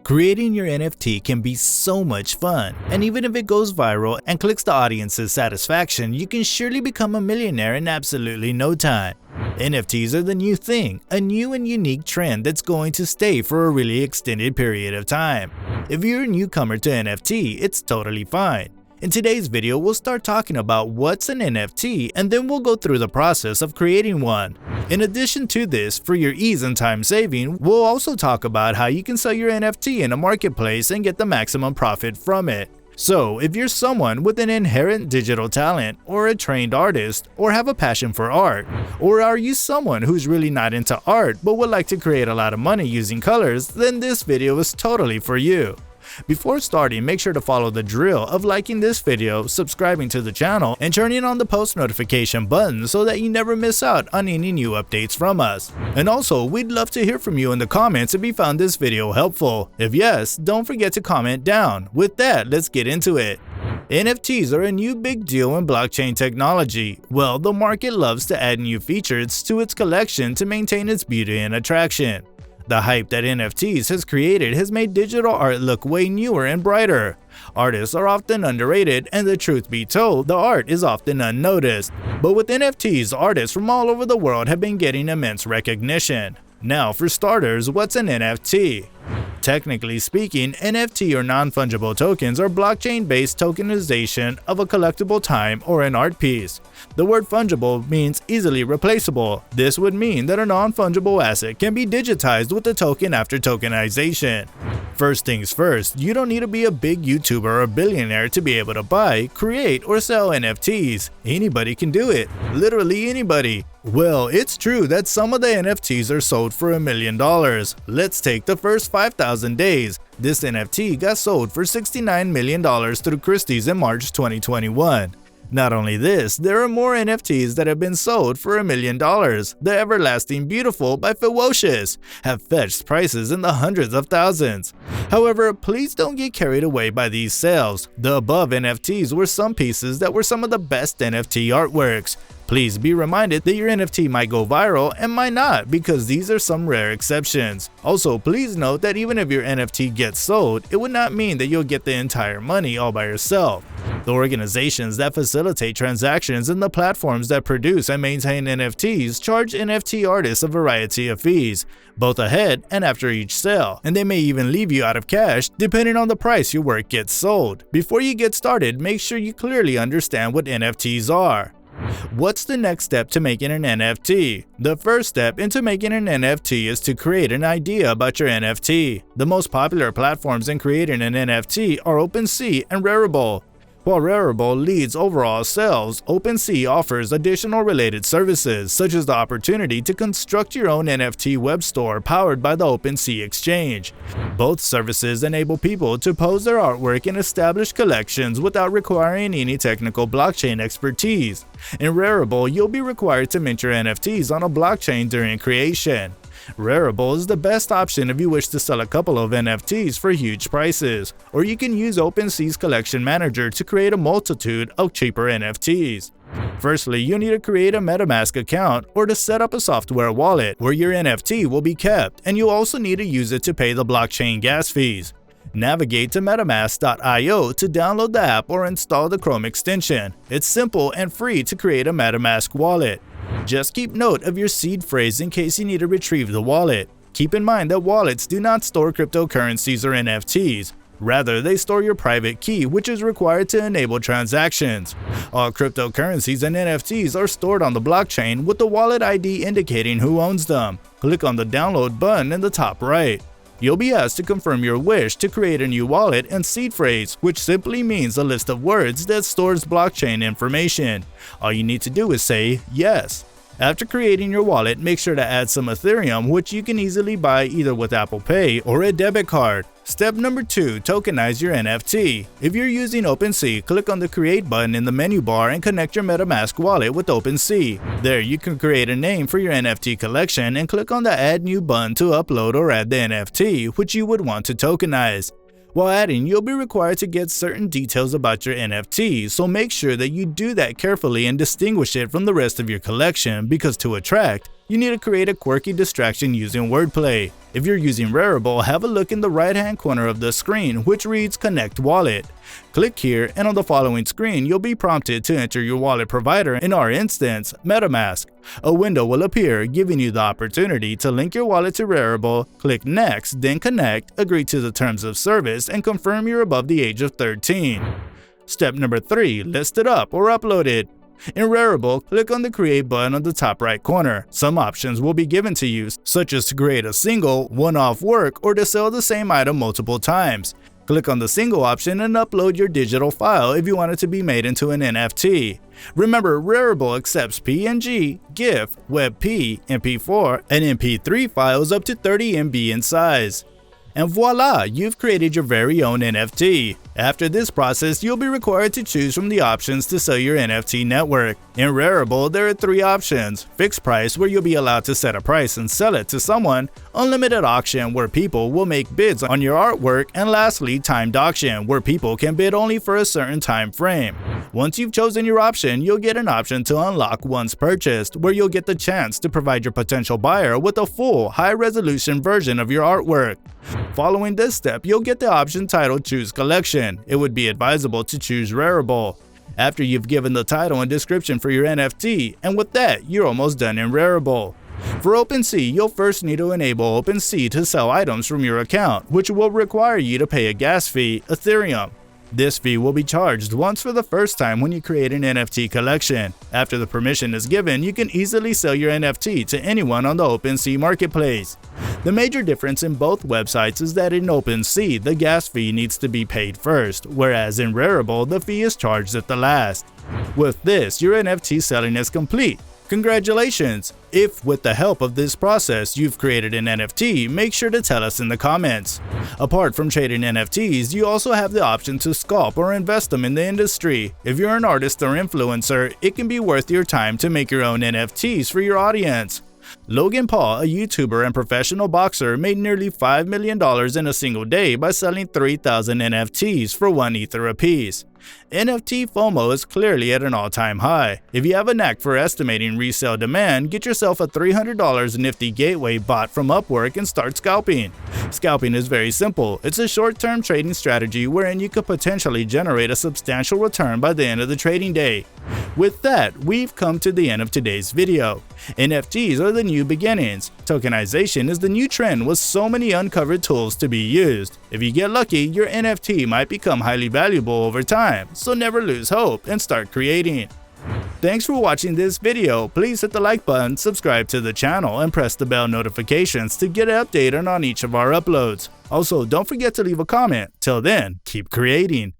Creating your NFT can be so much fun, and even if it goes viral and clicks the audience's satisfaction, you can surely become a millionaire in absolutely no time. NFTs are the new thing, a new and unique trend that's going to stay for a really extended period of time. If you're a newcomer to NFT, it's totally fine. In today's video, we'll start talking about what's an NFT, and then we'll go through the process of creating one. In addition to this, for your ease and time saving, we'll also talk about how you can sell your NFT in a marketplace and get the maximum profit from it. So, if you're someone with an inherent digital talent, or a trained artist, or have a passion for art, or are you someone who's really not into art but would like to create a lot of money using colors, then this video is totally for you. Before starting, make sure to follow the drill of liking this video, subscribing to the channel, and turning on the post notification button so that you never miss out on any new updates from us. And also, we'd love to hear from you in the comments if you found this video helpful. If yes, don't forget to comment down. With that, let's get into it. NFTs are a new big deal in blockchain technology. Well, the market loves to add new features to its collection to maintain its beauty and attraction. The hype that NFTs has created has made digital art look way newer and brighter. Artists are often underrated, and the truth be told, the art is often unnoticed. But with NFTs, artists from all over the world have been getting immense recognition. Now, for starters, what's an NFT? Technically speaking, NFT or non-fungible tokens are blockchain-based tokenization of a collectible time or an art piece. The word fungible means easily replaceable. This would mean that a non-fungible asset can be digitized with a token after tokenization. First things first, you don't need to be a big YouTuber or a billionaire to be able to buy, create, or sell NFTs. Anybody can do it. Literally anybody. Well, it's true that some of the NFTs are sold for $1 million. Let's take the first 5,000 days. This NFT got sold for $69 million through Christie's in March 2021. Not only this, there are more NFTs that have been sold for $1 million. The Everlasting Beautiful by Ferocious have fetched prices in the hundreds of thousands. However, please don't get carried away by these sales. The above NFTs were some pieces that were some of the best NFT artworks. Please be reminded that your NFT might go viral and might not, because these are some rare exceptions. Also, please note that even if your NFT gets sold, it would not mean that you'll get the entire money all by yourself. The organizations that facilitate transactions and the platforms that produce and maintain NFTs charge NFT artists a variety of fees, both ahead and after each sale, and they may even leave you out of cash depending on the price your work gets sold. Before you get started, make sure you clearly understand what NFTs are. What's the next step to making an NFT? The first step into making an NFT is to create an idea about your NFT. The most popular platforms in creating an NFT are OpenSea and Rarible. While Rarible leads overall sales, OpenSea offers additional related services, such as the opportunity to construct your own NFT web store powered by the OpenSea exchange. Both services enable people to pose their artwork in established collections without requiring any technical blockchain expertise. In Rarible, you'll be required to mint your NFTs on a blockchain during creation. Rarible is the best option if you wish to sell a couple of NFTs for huge prices, or you can use OpenSea's collection manager to create a multitude of cheaper NFTs. Firstly, you need to create a Metamask account or to set up a software wallet where your NFT will be kept, and you also need to use it to pay the blockchain gas fees. Navigate to metamask.io to download the app or install the Chrome extension. It's simple and free to create a Metamask wallet. Just keep note of your seed phrase in case you need to retrieve the wallet. Keep in mind that wallets do not store cryptocurrencies or NFTs. Rather, they store your private key, which is required to enable transactions. All cryptocurrencies and NFTs are stored on the blockchain with the wallet ID indicating who owns them. Click on the download button in the top right. You'll be asked to confirm your wish to create a new wallet and seed phrase, which simply means a list of words that stores blockchain information. All you need to do is say yes. After creating your wallet, make sure to add some Ethereum, which you can easily buy either with Apple Pay or a debit card. Step number 2. Tokenize your NFT. If you're using OpenSea, click on the Create button in the menu bar and connect your Metamask wallet with OpenSea. There, you can create a name for your NFT collection and click on the Add New button to upload or add the NFT, which you would want to tokenize. While adding, you'll be required to get certain details about your NFT, so make sure that you do that carefully and distinguish it from the rest of your collection, because to attract, you need to create a quirky distraction using wordplay. If you're using Rarible, have a look in the right-hand corner of the screen, which reads Connect Wallet. Click here, and on the following screen, you'll be prompted to enter your wallet provider, in our instance, Metamask. A window will appear, giving you the opportunity to link your wallet to Rarible. Click Next, then Connect, agree to the terms of service, and confirm you're above the age of 13. Step number 3. List it up or upload it. In Rarible, click on the Create button on the top right corner. Some options will be given to you, such as to create a single, one-off work or to sell the same item multiple times. Click on the single option and upload your digital file if you want it to be made into an NFT. Remember, Rarible accepts PNG, GIF, WebP, MP4, and MP3 files up to 30 MB in size. And voila, you've created your very own NFT. After this process, you'll be required to choose from the options to sell your NFT network. In Rarible, there are 3 options: fixed price, where you'll be allowed to set a price and sell it to someone; unlimited auction, where people will make bids on your artwork; and lastly, timed auction, where people can bid only for a certain time frame. Once you've chosen your option, you'll get an option to unlock once purchased, where you'll get the chance to provide your potential buyer with a full, high-resolution version of your artwork. Following this step, you'll get the option titled Choose Collection. It would be advisable to choose Rarible after you've given the title and description for your NFT, and with that, you're almost done in Rarible. For OpenSea, you'll first need to enable OpenSea to sell items from your account, which will require you to pay a gas fee, Ethereum. This fee will be charged once for the first time when you create an NFT collection. After the permission is given, you can easily sell your NFT to anyone on the OpenSea marketplace. The major difference in both websites is that in OpenSea, the gas fee needs to be paid first, whereas in Rarible, the fee is charged at the last. With this, your NFT selling is complete. Congratulations! If, with the help of this process, you've created an NFT, make sure to tell us in the comments. Apart from trading NFTs, you also have the option to scalp or invest them in the industry. If you're an artist or influencer, it can be worth your time to make your own NFTs for your audience. Logan Paul, a YouTuber and professional boxer, made nearly $5 million in a single day by selling 3,000 NFTs for 1 Ether apiece. NFT FOMO is clearly at an all-time high. If you have a knack for estimating resale demand, get yourself a $300 Nifty Gateway bot from Upwork and start scalping. Scalping is very simple. It's a short-term trading strategy wherein you could potentially generate a substantial return by the end of the trading day. With that, we've come to the end of today's video. NFTs are the new beginnings. Tokenization is the new trend with so many uncovered tools to be used. If you get lucky, your NFT might become highly valuable over time, so never lose hope and start creating. Thanks for watching this video. Please hit the like button, subscribe to the channel, and press the bell notifications to get updated on each of our uploads. Also, don't forget to leave a comment. Till then, keep creating.